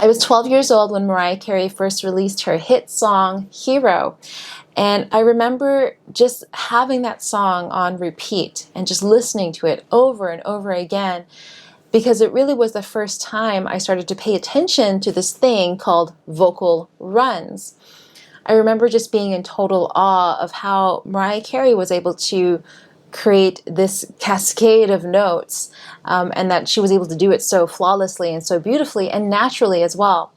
I was 12 years old when Mariah Carey first released her hit song, Hero. And I remember just having that song on repeat and just listening to it over and over again, because it really was the first time I started to pay attention to this thing called vocal runs. I remember just being in total awe of how Mariah Carey was able to create this cascade of notes, and that she was able to do it so flawlessly and so beautifully and naturally as well.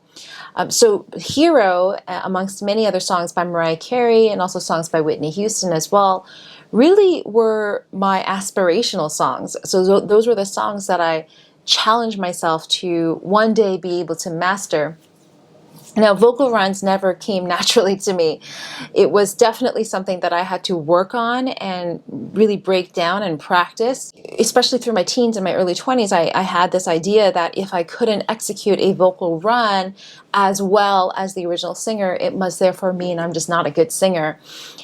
So Hero, amongst many other songs by Mariah Carey and also songs by Whitney Houston as well, really were my aspirational songs. So those were the songs that I challenged myself to one day be able to master. Now, vocal runs never came naturally to me. It was definitely something that I had to work on and really break down and practice. Especially through my teens and my early 20s, I had this idea that if I couldn't execute a vocal run as well as the original singer, it must therefore mean I'm just not a good singer.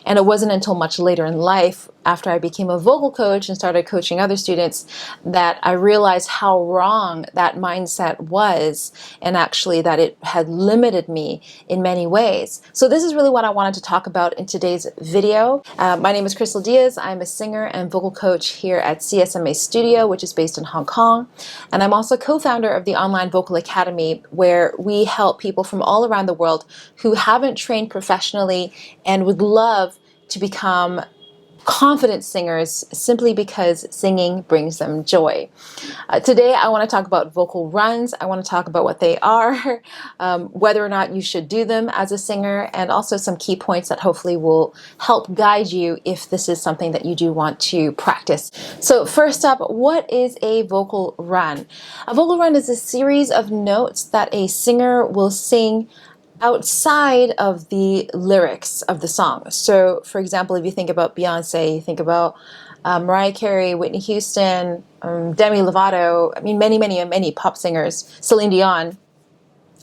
And it wasn't until much later in life, after I became a vocal coach and started coaching other students, that I realized how wrong that mindset was, and actually that it had limited me in many ways. So this is really what I wanted to talk about in today's video. My name is Crystal Diaz. I'm a singer and vocal coach here at CSMA Studio, which is based in Hong Kong. And I'm also co-founder of the Online Vocal Academy, where we help people from all around the world who haven't trained professionally and would love to become confident singers simply because singing brings them joy. Today I want to talk about vocal runs. I want to talk about what they are, whether or not you should do them as a singer, and also some key points that hopefully will help guide you if this is something that you do want to practice. So first up, what is a vocal run? A vocal run is a series of notes that a singer will sing outside of the lyrics of the song. So, for example, if you think about Beyonce, you think about Mariah Carey, Whitney Houston, Demi Lovato, I mean, many pop singers, Celine Dion,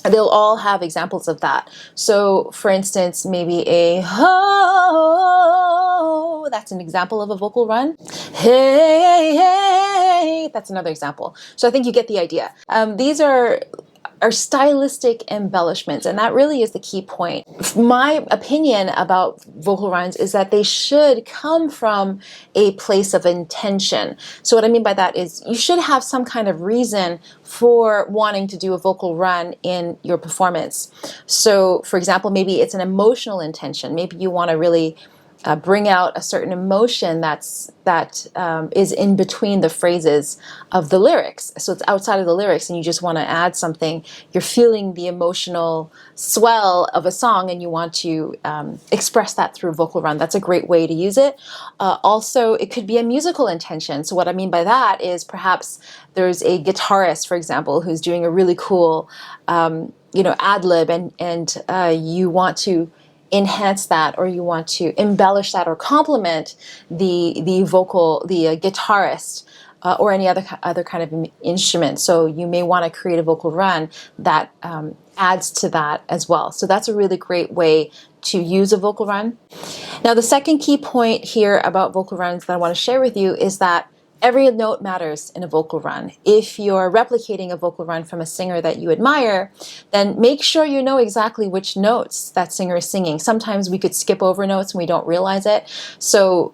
they'll all have examples of that. So, for instance, maybe a ho, that's an example of a vocal run. Hey, hey, that's another example. So I think you get the idea. These are stylistic embellishments, and that really is the key point. My opinion about vocal runs is that they should come from a place of intention. So what I mean by that is you should have some kind of reason for wanting to do a vocal run in your performance. So for example, maybe it's an emotional intention. Maybe you want to really bring out a certain emotion that is in between the phrases of the lyrics. So it's outside of the lyrics and you just want to add something. You're feeling the emotional swell of a song and you want to express that through a vocal run. That's a great way to use it. Also, it could be a musical intention. So what I mean by that is perhaps there's a guitarist, for example, who's doing a really cool ad-lib, and you want to enhance that, or you want to embellish that or complement the guitarist or any other kind of instrument. So you may want to create a vocal run that adds to that as well. So that's a really great way to use a vocal run. Now, the second key point here about vocal runs that I want to share with you is that every note matters in a vocal run. If you're replicating a vocal run from a singer that you admire, then make sure you know exactly which notes that singer is singing. Sometimes we could skip over notes and we don't realize it. So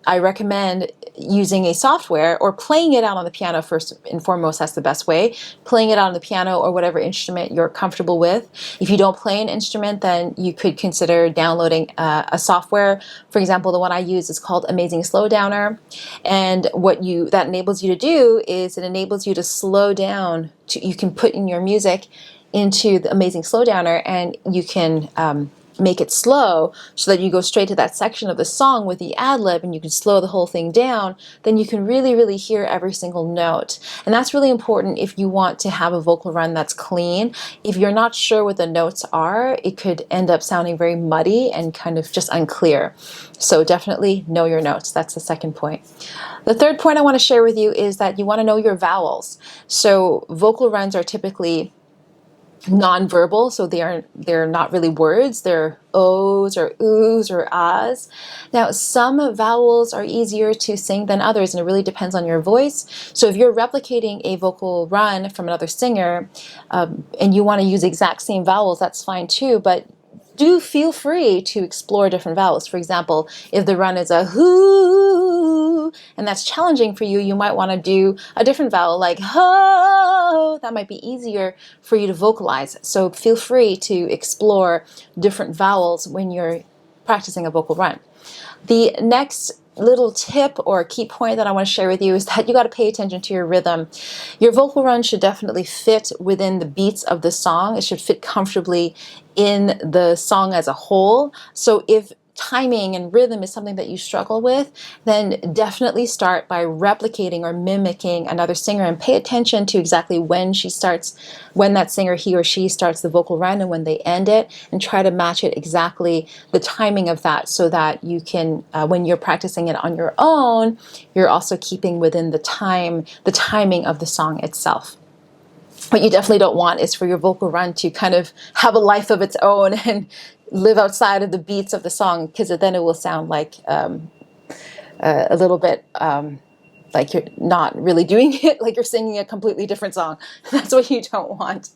I recommend using a software or playing it out on the piano first and foremost. That's the best way. Playing it out on the piano or whatever instrument you're comfortable with. If you don't play an instrument, then you could consider downloading a software. For example, the one I use is called Amazing Slowdowner. And what that enables you to do is it enables you to slow down. You can put in your music into the Amazing Slowdowner, and you can make it slow so that you go straight to that section of the song with the ad-lib, and you can slow the whole thing down. Then you can really hear every single note. And that's really important if you want to have a vocal run that's clean. If you're not sure what the notes are, it could end up sounding very muddy and kind of just unclear. So definitely know your notes. That's the second point. The third point I want to share with you is that you want to know your vowels. So vocal runs are typically non-verbal, so they're not really words. They're ohs or oohs or ahs. Now, some vowels are easier to sing than others, and it really depends on your voice. So if you're replicating a vocal run from another singer, and you want to use the exact same vowels, that's fine too, but do feel free to explore different vowels. For example, if the run is a hoo, and that's challenging for you, you might want to do a different vowel like ho. That might be easier for you to vocalize. So feel free to explore different vowels when you're practicing a vocal run. The next little tip or key point that I want to share with you is that you got to pay attention to your rhythm. Your vocal run should definitely fit within the beats of the song. It should fit comfortably in the song as a whole. So if timing and rhythm is something that you struggle with, then definitely start by replicating or mimicking another singer, and pay attention to exactly when that singer, he or she, starts the vocal run and when they end it, and try to match it exactly, the timing of that, so that you can, when you're practicing it on your own, you're also keeping within the timing of the song itself. What you definitely don't want is for your vocal run to kind of have a life of its own and live outside of the beats of the song, because then it will sound like a little bit like you're not really doing it, like you're singing a completely different song. That's what you don't want.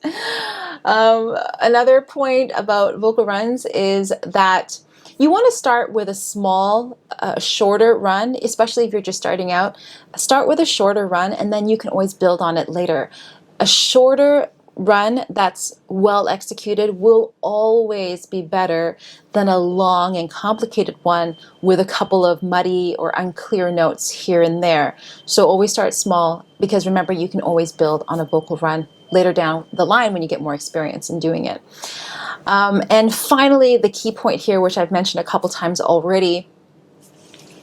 Another point about vocal runs is that you want to start with a small, shorter run, especially if you're just starting out. Start with a shorter run, and then you can always build on it later. A shorter run that's well executed will always be better than a long and complicated one with a couple of muddy or unclear notes here and there. So always start small, because remember, you can always build on a vocal run later down the line when you get more experience in doing it. And finally, the key point here, which I've mentioned a couple times already,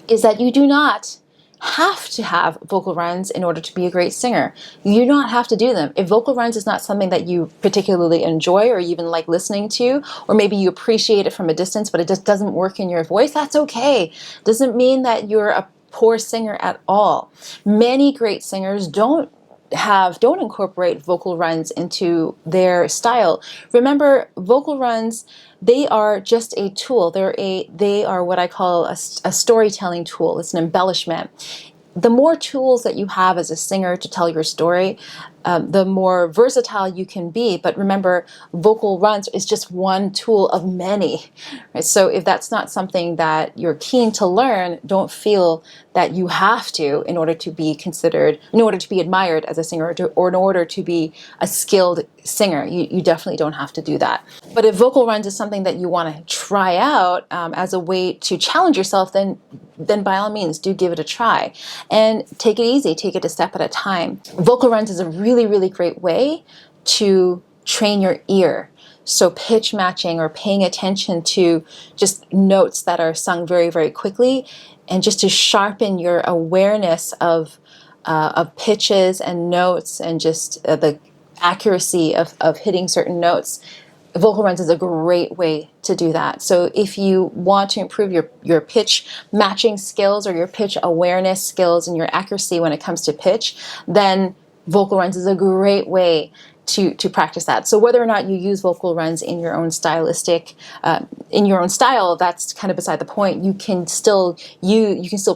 is that you do not have to have vocal runs in order to be a great singer. You do not have to do them. If vocal runs is not something that you particularly enjoy or even like listening to, or maybe you appreciate it from a distance, but it just doesn't work in your voice, that's okay. Doesn't mean that you're a poor singer at all. Many great singers don't incorporate vocal runs into their style. Remember, vocal runs, they are just a tool. They are what I call a storytelling tool. It's an embellishment. The more tools that you have as a singer to tell your story, the more versatile you can be. But remember, vocal runs is just one tool of many. Right? So if that's not something that you're keen to learn, don't feel that you have to in order to be considered, in order to be admired as a singer, or in order to be a skilled singer. You definitely don't have to do that. But if vocal runs is something that you want to try out as a way to challenge yourself, then by all means, do give it a try. And take it easy, take it a step at a time. Vocal runs is a really, really great way to train your ear. So pitch matching, or paying attention to just notes that are sung very, very quickly, and just to sharpen your awareness of pitches and notes, and just the accuracy of hitting certain notes. Vocal runs is a great way to do that. So if you want to improve your pitch matching skills, or your pitch awareness skills, and your accuracy when it comes to pitch, then vocal runs is a great way to practice that. So whether or not you use vocal runs in your own in your own style, that's kind of beside the point. You can still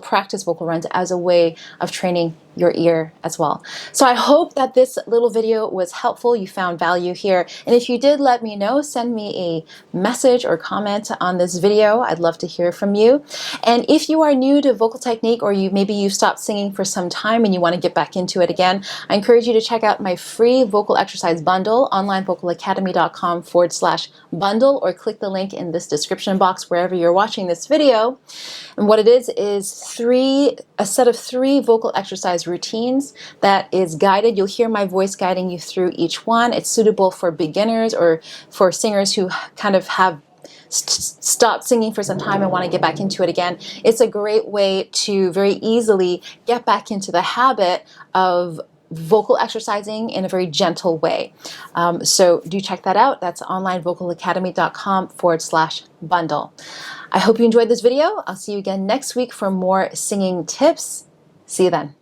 practice vocal runs as a way of training your ear as well. So I hope that this little video was helpful. You found value here. And if you did, let me know. Send me a message or comment on this video. I'd love to hear from you. And if you are new to vocal technique, or maybe you've stopped singing for some time and you want to get back into it again, I encourage you to check out my free vocal exercise bundle, onlinevocalacademy.com/bundle, or click the link in this description box wherever you're watching this video. And what it is a set of 3 vocal exercise routines that is guided. You'll hear my voice guiding you through each one. It's suitable for beginners, or for singers who kind of have stopped singing for some time and want to get back into it again. It's a great way to very easily get back into the habit of vocal exercising in a very gentle way. So do check that out. That's onlinevocalacademy.com/bundle. I hope you enjoyed this video. I'll see you again next week for more singing tips. See you then.